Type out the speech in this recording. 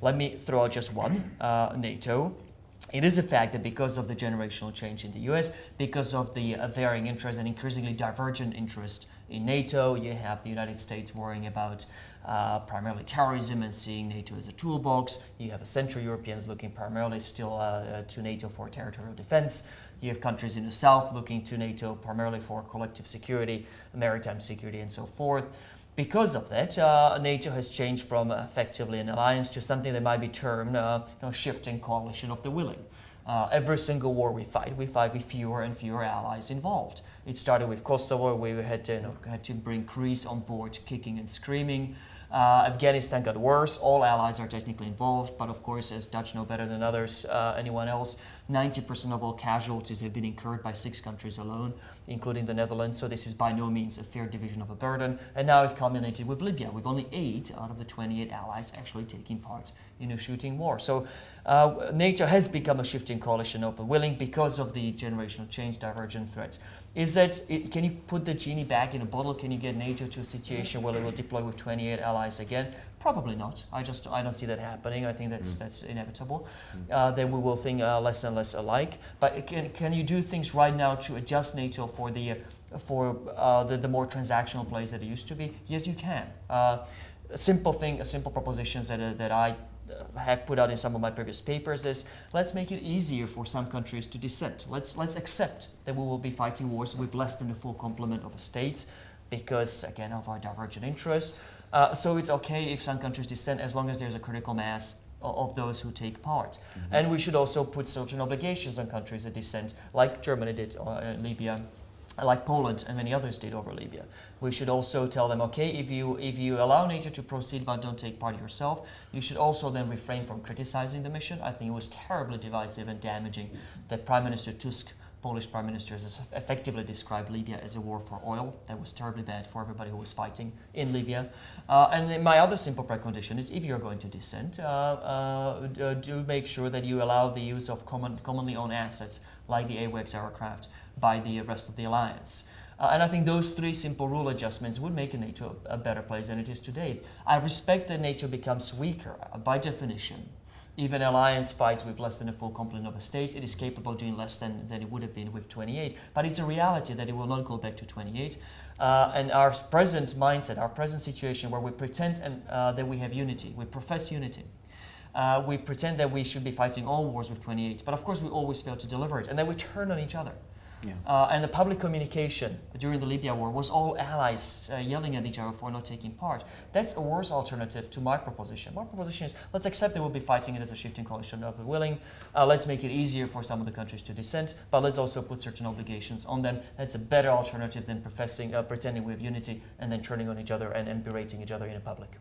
Let me throw out just one, NATO. It is a fact that because of the generational change in the US, because of the varying interest and increasingly divergent interest in NATO, you have the United States worrying about primarily terrorism and seeing NATO as a toolbox. You have Central Europeans looking primarily still to NATO for territorial defense. You have countries in the south looking to NATO primarily for collective security, maritime security, and so forth. Because of that, NATO has changed from effectively an alliance to something that might be termed shifting coalition of the willing. Every single war we fight with fewer and fewer allies involved. It started with Kosovo, where we had to bring Greece on board, kicking and screaming. Afghanistan got worse. All allies are technically involved, but of course, as Dutch know better than others, anyone else, 90% of all casualties have been incurred by 6 countries alone, including the Netherlands. So this is by no means a fair division of a burden. And now it culminated with Libya, with only 8 out of the 28 allies actually taking part in a shooting war. So NATO has become a shifting coalition of the willing because of the generational change, divergent threats. Can you put the genie back in a bottle? Can you get NATO to a situation where it will deploy with 28 allies again? Probably not. I don't see that happening. I think that's inevitable. Then we will think less and less alike. But can you do things right now to adjust NATO for the more transactional plays that it used to be? Yes, you can. A simple propositions that I have put out in some of my previous papers is, let's make it easier for some countries to dissent. Let's accept that we will be fighting wars with less than the full complement of states because, again, of our divergent interests. So it's okay if some countries dissent as long as there's a critical mass of those who take part. And we should also put certain obligations on countries that dissent, like Germany did in Libya, like Poland and many others did over Libya. We should also tell them, okay, if you allow NATO to proceed but don't take part yourself, you should also then refrain from criticizing the mission. I think it was terribly divisive and damaging that Prime Minister Tusk, Polish Prime Minister, has effectively described Libya as a war for oil. That was terribly bad for everybody who was fighting in Libya. And then my other simple precondition is, if you're going to dissent, do make sure that you allow the use of commonly owned assets like the AWACS aircraft by the rest of the alliance. And I think those 3 simple rule adjustments would make NATO a better place than it is today. I respect that NATO becomes weaker by definition. Even alliance fights with less than a full complement of states, it is capable of doing less than it would have been with 28. But it's a reality that it will not go back to 28. And our present mindset, our present situation where we pretend that we have unity, we profess unity. We pretend that we should be fighting all wars with 28, but of course we always fail to deliver it, and then we turn on each other. Yeah. And the public communication during the Libya war was all allies yelling at each other for not taking part. That's a worse alternative to my proposition. My proposition is, let's accept that we'll be fighting it as a shifting coalition of the willing. Let's make it easier for some of the countries to dissent, but let's also put certain obligations on them. That's a better alternative than pretending we have unity and then turning on each other and berating each other in public.